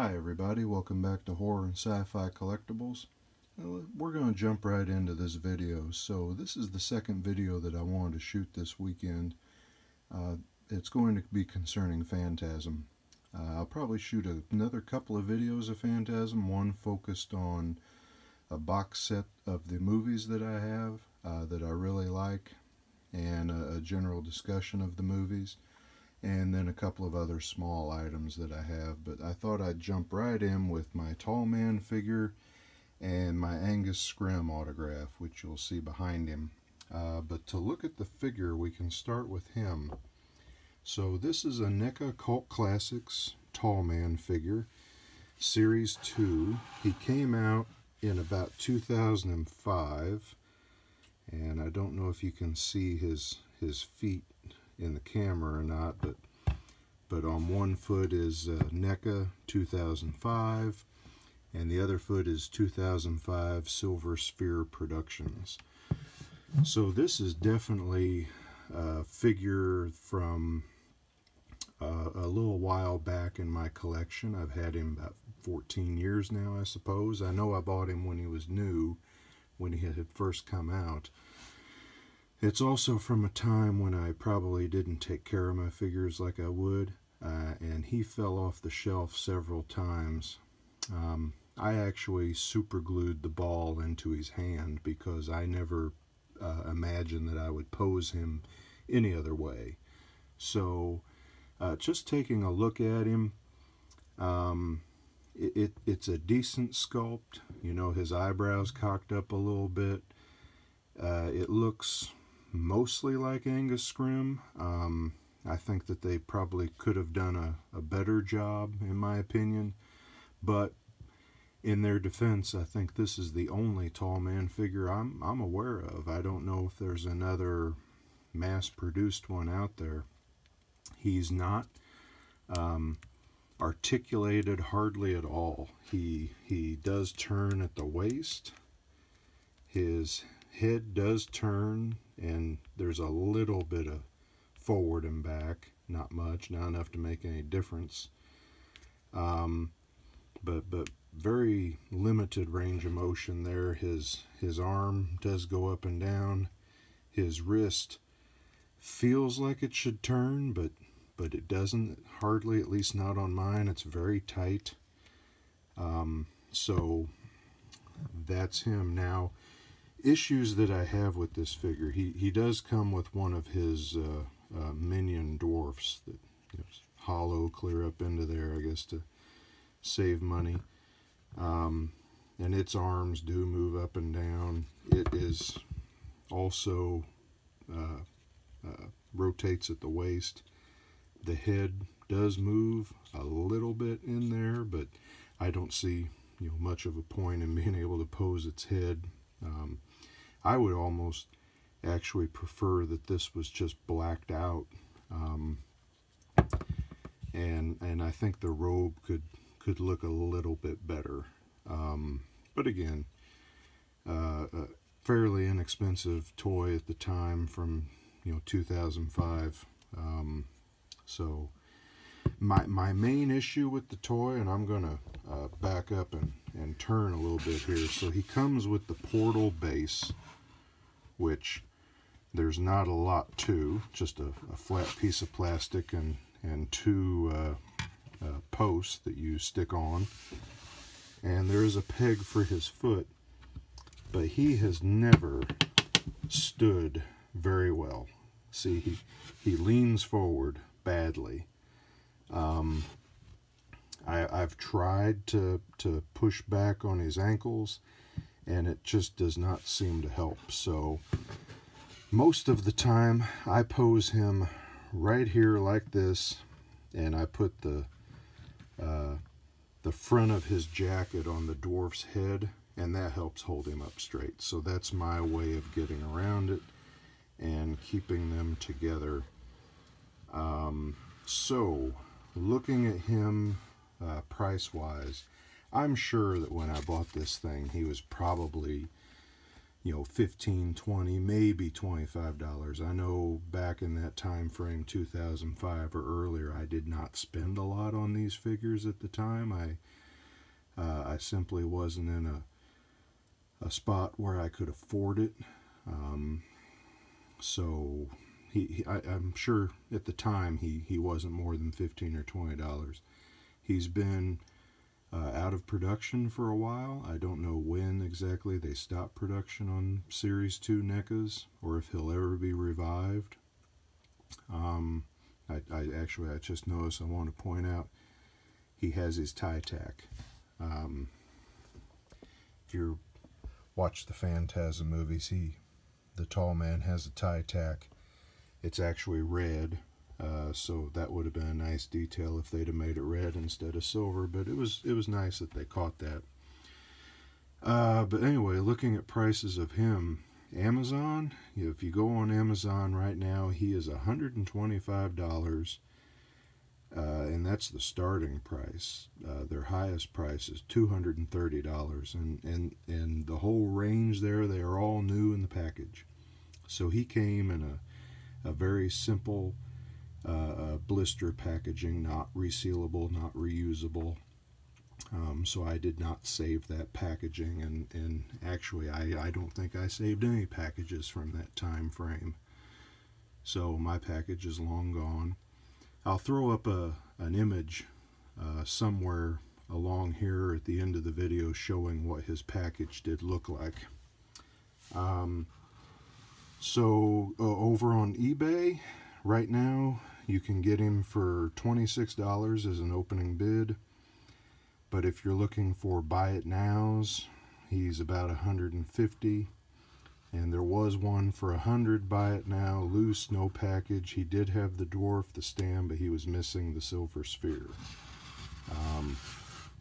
Hi everybody, welcome back to Horror and Sci-Fi Collectibles. We're going to jump right into this video. So this is the second video that I wanted to shoot this weekend. It's going to be concerning Phantasm. I'll probably shoot another couple of videos of Phantasm, one focused on a box set of the movies that I have that I really like, and a general discussion of the movies, and then a couple of other small items that I have. But I thought I'd jump right in with my Tall Man figure and my Angus Scrimm autograph, which you'll see behind him. But to look at the figure, we can start with him. So this is a NECA Cult Classics Tall Man figure, Series 2. He came out in about 2005, and I don't know if you can see his feet in the camera or not, but on one foot is NECA 2005, and the other foot is 2005 Silver Sphere Productions. So this is definitely a figure from a little while back in my collection. I've had him about 14 years now, I suppose. I know I bought him when he was new, when he had first come out. It's also from a time when I probably didn't take care of my figures like I would, and he fell off the shelf several times. I actually super glued the ball into his hand because I never imagined that I would pose him any other way. So just taking a look at him, it's a decent sculpt. You know, his eyebrows cocked up a little bit. It looks mostly like Angus Scrimm. I think that they probably could have done a better job, in my opinion. But in their defense, I think this is the only Tall Man figure I'm aware of. I don't know if there's another mass-produced one out there. He's not articulated hardly at all. He does turn at the waist. His head does turn, and there's a little bit of forward and back, not much, not enough to make any difference. But very limited range of motion there. His arm does go up and down. His wrist feels like it should turn, but it doesn't, hardly, at least not on mine. It's very tight. So that's him. Now, issues that I have with this figure, he does come with one of his minion dwarfs that hollow clear up into there, I guess, to save money. And its arms do move up and down. It is also rotates at the waist. The head does move a little bit in there, but I don't see much of a point in being able to pose its head. I would almost actually prefer that this was just blacked out, and I think the robe could look a little bit better. But again, a fairly inexpensive toy at the time from 2005. So my main issue with the toy, and I'm gonna back up and turn a little bit here. So he comes with the portal base, which there's not a lot to, just a flat piece of plastic and two posts that you stick on, and there is a peg for his foot, but he has never stood very well. See, he leans forward badly. I've tried to push back on his ankles, and it just does not seem to help. So most of the time I pose him right here like this, and I put the front of his jacket on the dwarf's head, and that helps hold him up straight. So that's my way of getting around it and keeping them together. So looking at him price-wise, I'm sure that when I bought this thing, he was probably you know, $15, $20, maybe $25. I know back in that time frame, 2005 or earlier, I did not spend a lot on these figures at the time. I simply wasn't in a spot where I could afford it. So I'm sure at the time he wasn't more than $15 or $20. He's been out of production for a while. I don't know when exactly they stopped production on Series 2 NECAs, or if he'll ever be revived. I just noticed, I want to point out, he has his tie tack. If you watch the Phantasm movies, the tall man has a tie tack. It's actually red. So that would have been a nice detail if they'd have made it red instead of silver, but it was nice that they caught that. But anyway, looking at prices of him, Amazon, if you go on Amazon right now, he is $125, and that's the starting price. Their highest price is $230, and the whole range there, they are all new in the package. So he came in a very simple blister packaging, not resealable, not reusable. So I did not save that packaging, and actually I don't think I saved any packages from that time frame. So my package is long gone. I'll throw up an image somewhere along here at the end of the video showing what his package did look like. So over on eBay right now, you can get him for $26 as an opening bid. But if you're looking for buy it nows, he's about $150. And there was one for $100 buy it now, loose, no package. He did have the dwarf, the stand, but he was missing the silver sphere.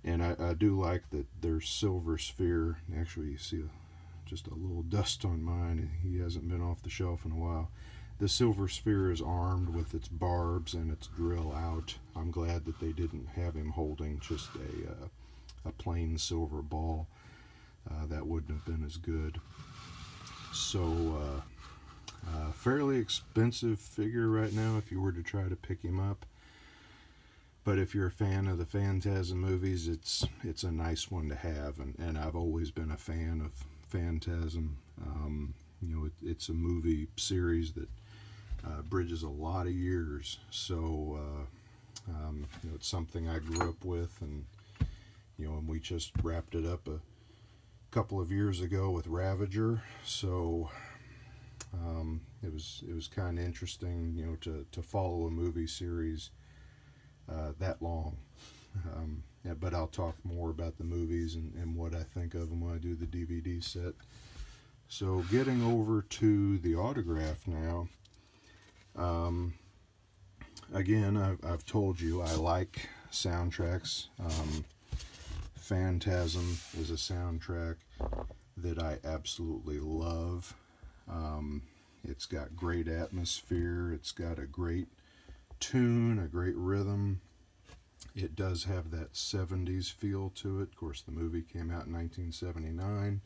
And I do like that there's silver sphere. Actually, you see just a little dust on mine. He hasn't been off the shelf in a while. The silver sphere is armed with its barbs and its drill out. I'm glad that they didn't have him holding just a plain silver ball. That wouldn't have been as good. So, fairly expensive figure right now if you were to try to pick him up. But if you're a fan of the Phantasm movies, it's a nice one to have. And I've always been a fan of Phantasm. You know, it's a movie series that bridges a lot of years, so you know, it's something I grew up with, and you know, and we just wrapped it up a couple of years ago with Ravager, so it was kind of interesting, you know, to follow a movie series that long. Yeah, but I'll talk more about the movies and what I think of them when I do the DVD set. So getting over to the autograph now. Again, I've told you I like soundtracks. Phantasm is a soundtrack that I absolutely love. It's got great atmosphere. It's got a great tune, a great rhythm. It does have that 70s feel to it. Of course, the movie came out in 1979.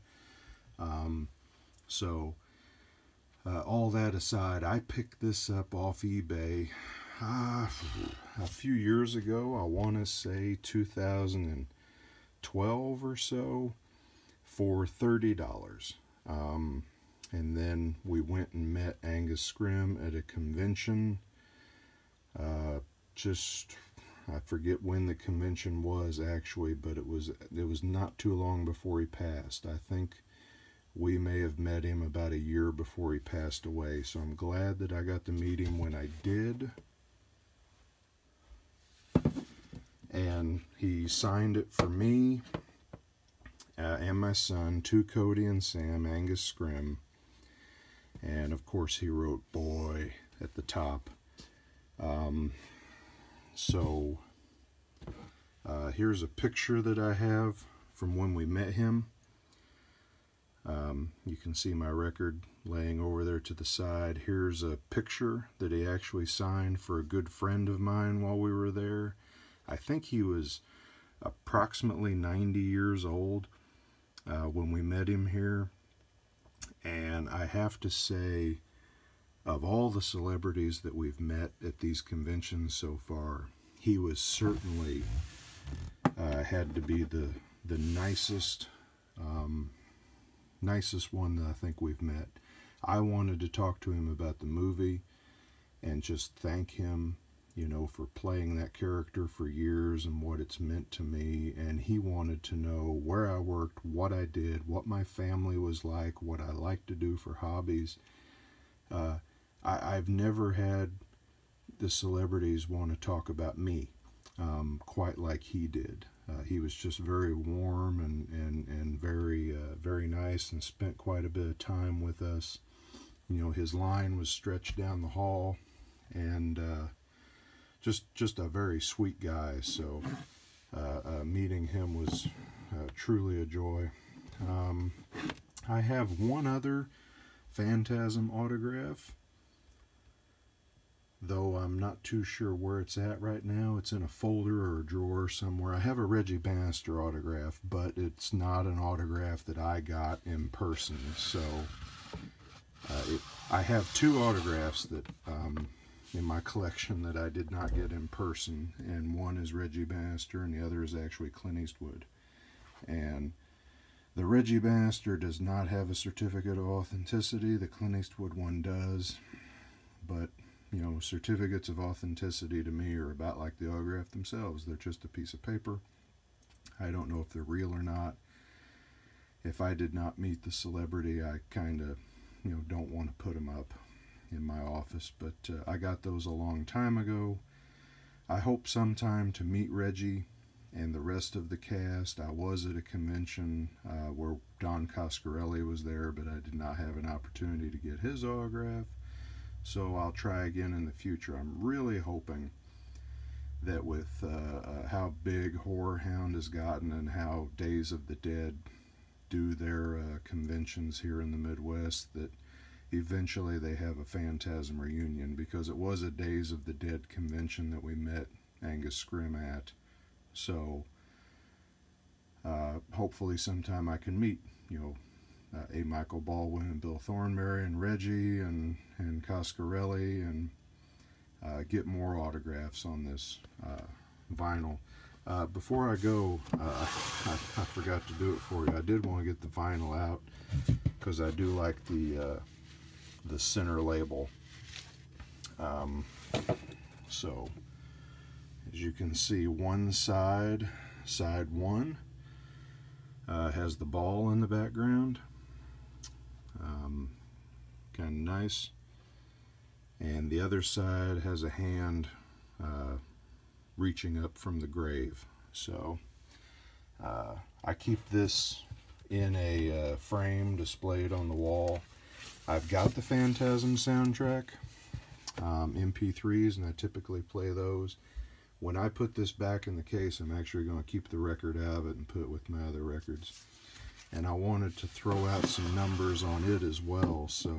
All that aside, I picked this up off eBay a few years ago. I want to say 2012 or so, for $30. And then we went and met Angus Scrimm at a convention. I forget when the convention was actually, but it was not too long before he passed. I think we may have met him about a year before he passed away, so I'm glad that I got to meet him when I did. And he signed it for me and my son, to Cody and Sam, Angus Scrimm. And of course he wrote "boy" at the top. Here's a picture that I have from when we met him. You can see my record laying over there to the side. Here's a picture that he actually signed for a good friend of mine while we were there. I think he was approximately 90 years old when we met him here. And I have to say, of all the celebrities that we've met at these conventions so far, he was certainly had to be the nicest nicest one that I think we've met. I wanted to talk to him about the movie and just thank him, you know, for playing that character for years and what it's meant to me. And he wanted to know where I worked, what I did, what my family was like, what I like to do for hobbies. I've never had the celebrities want to talk about me quite like he did. He was just very warm and very very nice, and spent quite a bit of time with us. You know, his line was stretched down the hall, and just a very sweet guy. So meeting him was truly a joy. I have one other Phantasm autograph, though I'm not too sure where it's at right now. It's in a folder or a drawer somewhere. I have a Reggie Bannister autograph, but it's not an autograph that I got in person. So I have two autographs that in my collection that I did not get in person, and one is Reggie Bannister and the other is actually Clint Eastwood. And the Reggie Bannister does not have a certificate of authenticity. The Clint Eastwood one does. But, you know, certificates of authenticity to me are about like the autograph themselves. They're just a piece of paper. I don't know if they're real or not. If I did not meet the celebrity, I kind of, you know, don't want to put them up in my office. But I got those a long time ago. I hope sometime to meet Reggie and the rest of the cast. I was at a convention where Don Coscarelli was there, but I did not have an opportunity to get his autograph. So I'll try again in the future. I'm really hoping that with how big Horror Hound has gotten and how Days of the Dead do their conventions here in the Midwest, that eventually they have a Phantasm reunion, because it was a Days of the Dead convention that we met Angus Scrimm at. So hopefully sometime I can meet, you know, A. Michael Baldwin and Bill Thornberry and Reggie and Coscarelli, and get more autographs on this vinyl. Before I go, I forgot to do it for you. I did want to get the vinyl out because I do like the center label. So as you can see, one side one, has the ball in the background. Kind of nice. And the other side has a hand reaching up from the grave. So I keep this in a frame displayed on the wall. I've got the Phantasm soundtrack, MP3s, and I typically play those. When I put this back in the case, I'm actually going to keep the record out of it and put it with my other records. And I wanted to throw out some numbers on it as well. So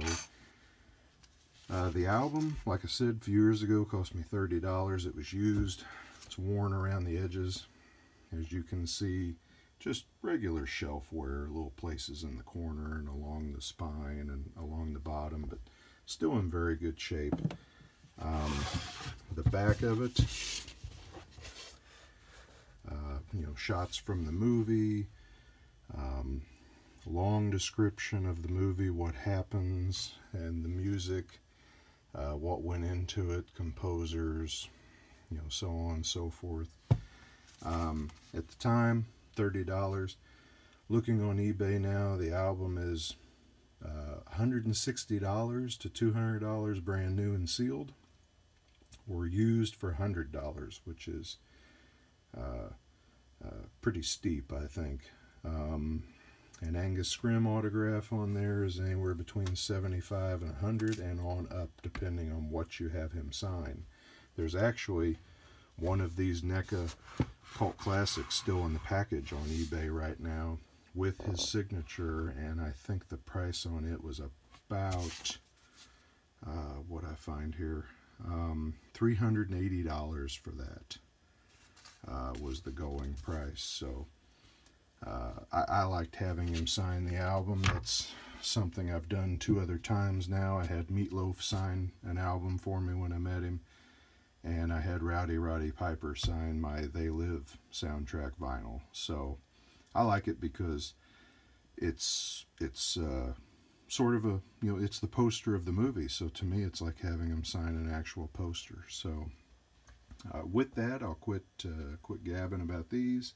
the album, like I said, a few years ago, cost me $30. It was used. It's worn around the edges. As you can see, just regular shelf wear, little places in the corner and along the spine and along the bottom, but still in very good shape. The back of it, you know, shots from the movie, long description of the movie, what happens, and the music, what went into it, composers, you know, so on and so forth. At the time, $30. Looking on eBay now, the album is $160 to $200 brand new and sealed, or used for $100, which is pretty steep, I think. An Angus Scrimm autograph on there is anywhere between $75 and $100, and on up, depending on what you have him sign. There's actually one of these NECA Cult Classics still in the package on eBay right now with his signature, and I think the price on it was about what I find here, $380 for that was the going price. So I liked having him sign the album. That's something I've done 2 other times now. I had Meatloaf sign an album for me when I met him, and I had Roddy Piper sign my They Live soundtrack vinyl. So I like it because it's sort of a, it's the poster of the movie. So to me, it's like having him sign an actual poster. So with that, I'll quit gabbing about these.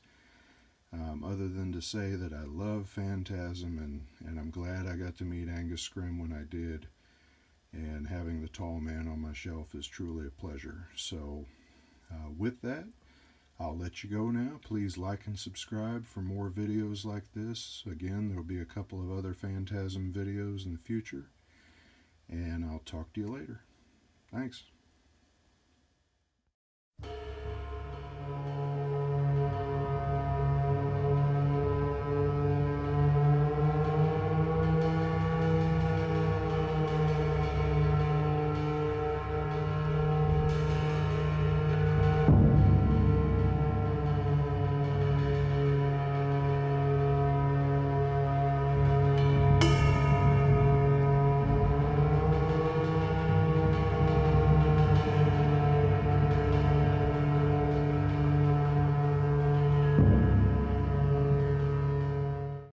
Other than to say that I love Phantasm, and I'm glad I got to meet Angus Scrimm when I did, and having the tall man on my shelf is truly a pleasure. So with that, I'll let you go now. Please like and subscribe for more videos like this. Again, there'll be a couple of other Phantasm videos in the future, and I'll talk to you later. Thanks.